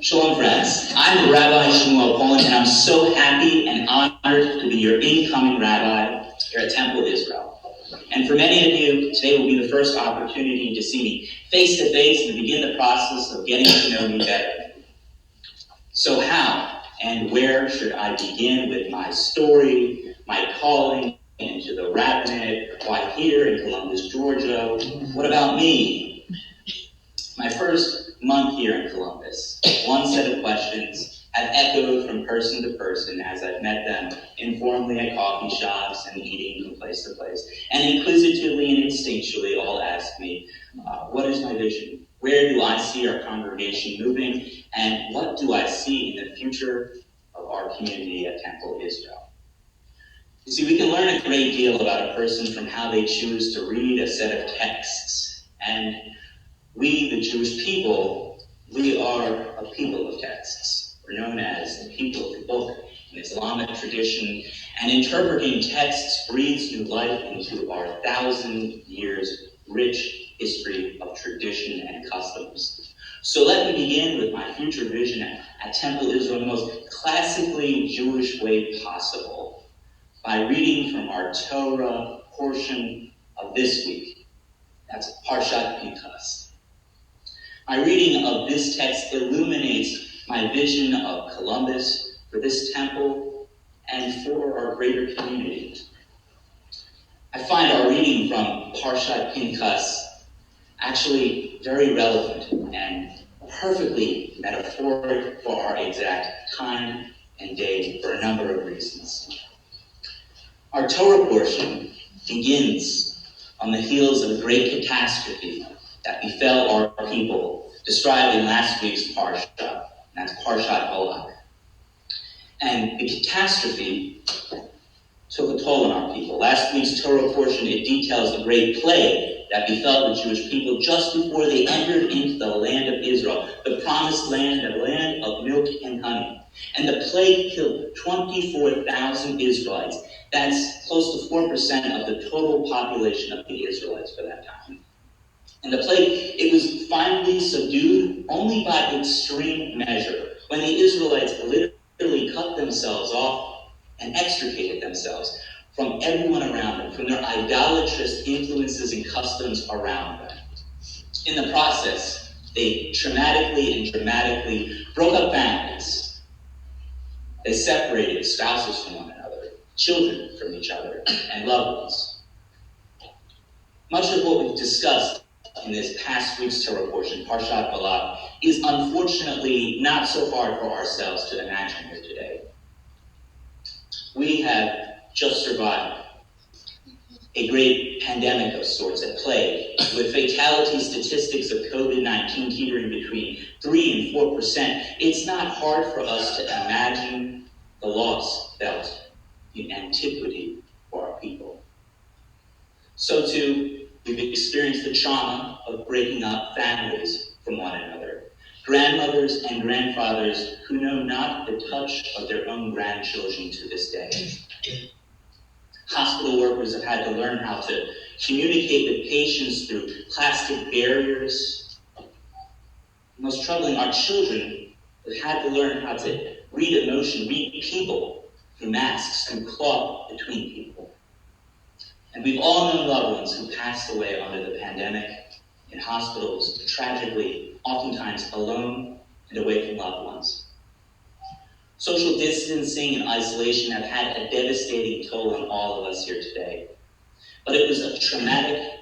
Shalom, friends. I'm Rabbi Shmuel Polin, and I'm so happy and honored to be your incoming rabbi here at Temple Israel. And for many of you, today will be the first opportunity to see me face to face and begin the process of getting to know me better. So how and where should I begin with my story, my calling into the rabbinate, why here in Columbus, Georgia? What about me? My first month here in Columbus, one set of questions have echoed from person to person as I've met them informally at coffee shops and eating from place to place. And inquisitively and instinctually all ask me, what is my vision? Where do I see our congregation moving? And what do I see in the future of our community at Temple Israel? You see, we can learn a great deal about a person from how they choose to read a set of texts. And we, the Jewish people, we are a people of texts. We're known as the people of the book in Islamic tradition, and interpreting texts breathes new life into our 1,000 years rich history of tradition and customs. So let me begin with my future vision at Temple Israel in the most classically Jewish way possible, by reading from our Torah portion of this week. That's Parshat Pinchas. My reading of this text illuminates my vision of Columbus, for this temple, and for our greater community. I find our reading from Parshat Pinchas actually very relevant and perfectly metaphoric for our exact time and day for a number of reasons. Our Torah portion begins on the heels of a great catastrophe that befell our people, described in last week's Parshat, and that's Parshat Balak. And the catastrophe took a toll on our people. Last week's Torah portion, it details the great plague that befell the Jewish people just before they entered into the land of Israel, the promised land, the land of milk and honey. And the plague killed 24,000 Israelites. That's close to 4% of the total population of the Israelites for that time. And the plague, it was finally subdued only by extreme measure, when the Israelites literally cut themselves off and extricated themselves from everyone around them, from their idolatrous influences and customs around them. In the process, they traumatically and dramatically broke up families. They separated spouses from one another, children from each other, and loved ones. Much of what we've discussed in this past week's Torah portion, Parshat Balak, is unfortunately not so hard for ourselves to imagine here today. We have just survived a great pandemic of sorts, a plague, with fatality statistics of COVID-19 teetering between 3 and 4%. It's not hard for us to imagine the loss felt in antiquity for our people. So too, we've experienced the trauma of breaking up families from one another. Grandmothers and grandfathers who know not the touch of their own grandchildren to this day. Hospital workers have had to learn how to communicate with patients through plastic barriers. Most troubling, our children have had to learn how to read emotion, read people through masks, through cloth between people. And we've all known loved ones who passed away under the pandemic in hospitals, tragically, oftentimes alone and away from loved ones. Social distancing and isolation have had a devastating toll on all of us here today. But it was a traumatic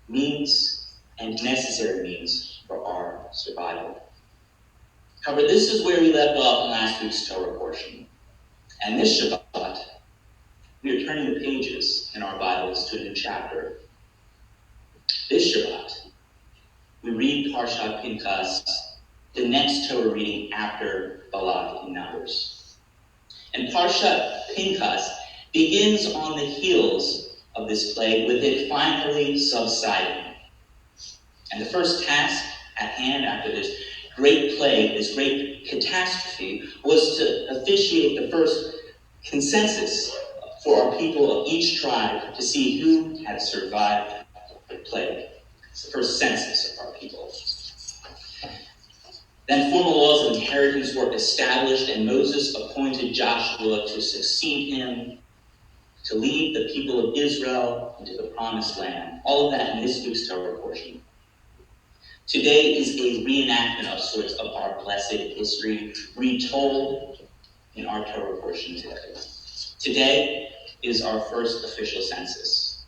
means and necessary means for our survival. However, this is where we left off in last week's Torah portion. And this Shabbat, we are turning the pages in our Bibles to a new chapter. This Shabbat, we read Parshat Pinchas, the next Torah reading after Balak in Numbers. And Parshat Pinchas begins on the heels of this plague, with it finally subsiding. And the first task at hand after this great plague, this great catastrophe, was to officiate the first consensus for our people of each tribe to see who had survived the plague. It's the first census of our people. Then formal laws of inheritance were established, and Moses appointed Joshua to succeed him, to lead the people of Israel into the promised land. All of that in this week's Torah portion. Today is a reenactment of sorts of our blessed history, retold in our Torah portion today. Today is our first official census.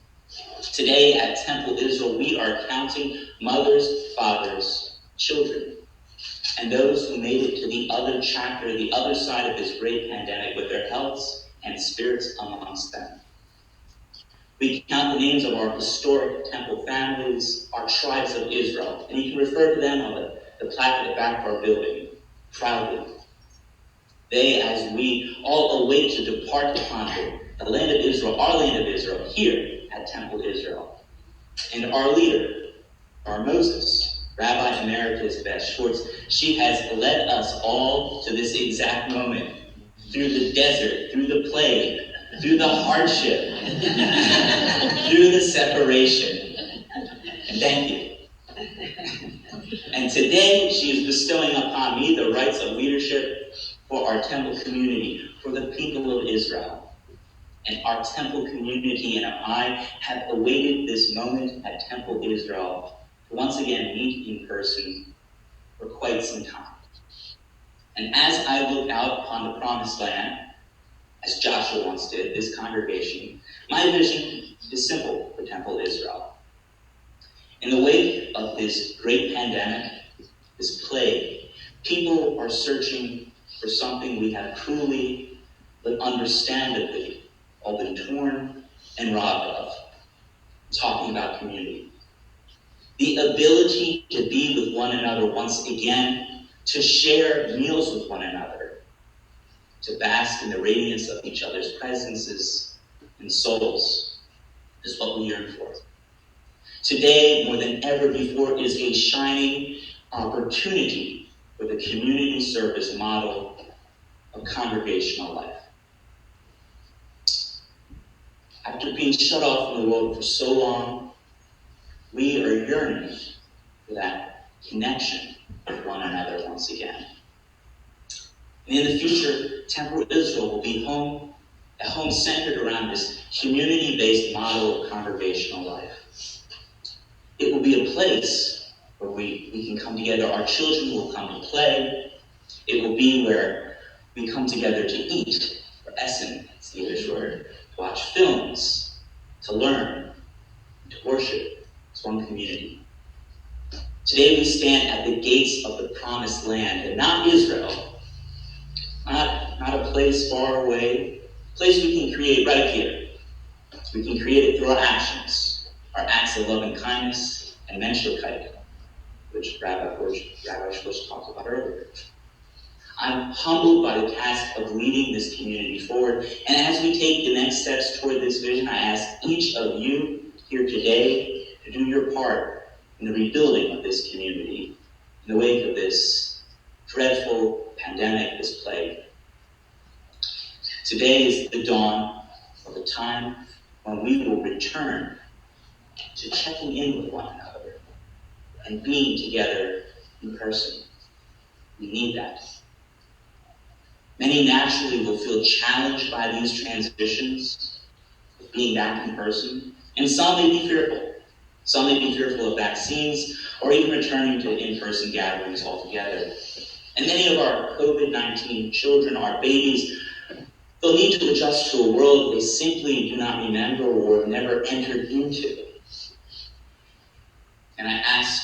Today at Temple Israel, we are counting mothers, fathers, children, and those who made it to the other chapter, the other side of this great pandemic, with their healths and spirits amongst them. We count the names of our historic temple families, our tribes of Israel, and you can refer to them on the plaque at the back of our building, proudly. They, as we all await to depart upon the land of Israel, our land of Israel, here at Temple Israel. And our leader, our Moses, Rabbi Emeritus Beth Schwartz, she has led us all to this exact moment, through the desert, through the plague, through the hardship, through the separation. And thank you. And today she is bestowing upon me the rights of leadership for our temple community, for the people of Israel. And our temple community and I have awaited this moment at Temple Israel to once again meet in person for quite some time. And as I look out upon the promised land, as Joshua once did, this congregation, my vision is simple for Temple Israel. In the wake of this great pandemic, this plague, people are searching for something we have cruelly but understandably all been torn and robbed of. Talking about community. The ability to be with one another once again, to share meals with one another, to bask in the radiance of each other's presences and souls is what we yearn for. Today, more than ever before, is a shining opportunity for the community service model of congregational life. After being shut off from the world for so long, we are yearning for that connection with one another once again. And in the future, Temple Israel will be a home centered around this community-based model of congregational life. It will be a place where we can come together. Our children will come to play. It will be where we come together to eat, or essen, it's the English word, to watch films, to learn, to worship as one community. Today we stand at the gates of the promised land, and not Israel, not a place far away, a place we can create right here. We can create it through our actions, our acts of love and kindness, and menschlichkeit, which Rabbi Schwartz talked about earlier. I'm humbled by the task of leading this community forward, and as we take the next steps toward this vision, I ask each of you here today to do your part in the rebuilding of this community in the wake of this dreadful pandemic, this plague. Today is the dawn of a time when we will return to checking in with one another and being together in person. We need that. Many naturally will feel challenged by these transitions of being back in person, and some may be fearful. Some may be fearful of vaccines or even returning to in-person gatherings altogether. And many of our COVID-19 children, our babies, they'll need to adjust to a world they simply do not remember or have never entered into. And I ask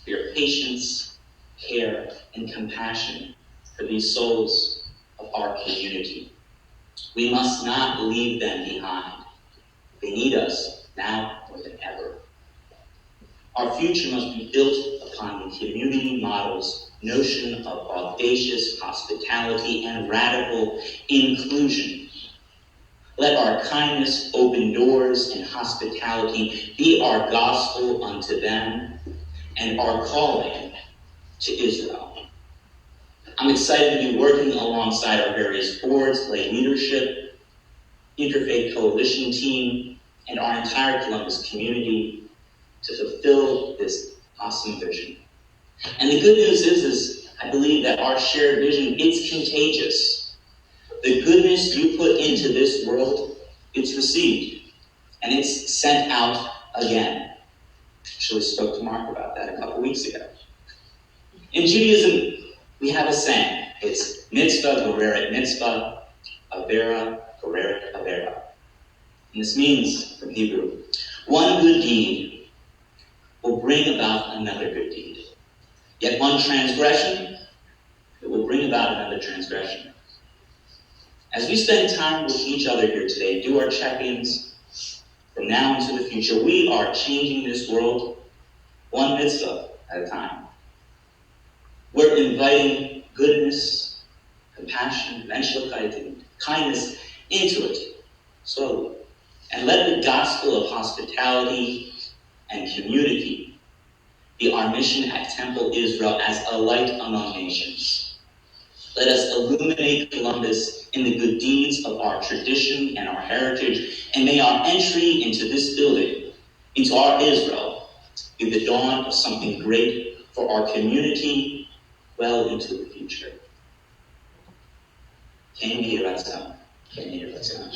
for your patience, care, and compassion for these souls of our community. We must not leave them behind. They need us now more than ever. Our future must be built upon the community model's notion of audacious hospitality and radical inclusion. Let our kindness, open doors, and hospitality be our gospel unto them and our calling to Israel. I'm excited to be working alongside our various boards, lay leadership, interfaith coalition team, and our entire Columbus community to fulfill this awesome vision. And the good news is I believe that our shared vision, it's contagious. The goodness you put into this world, it's received, and it's sent out again. Actually spoke to Mark about that a couple weeks ago. In Judaism, we have a saying. It's mitzvah goreret mitzvah, avera goreret avera. And this means, from Hebrew, one good deed will bring about another good deed. Yet one transgression, it will bring about another transgression. As we spend time with each other here today, do our check-ins from now into the future, we are changing this world one mitzvah at a time. We're inviting goodness, compassion, kindness into it slowly. And let the gospel of hospitality and community be our mission at Temple Israel as a light among nations. Let us illuminate Columbus in the good deeds of our tradition and our heritage, and may our entry into this building, into our Israel, be the dawn of something great for our community well into the future. Ken Yiratzah. Ken Yiratzah.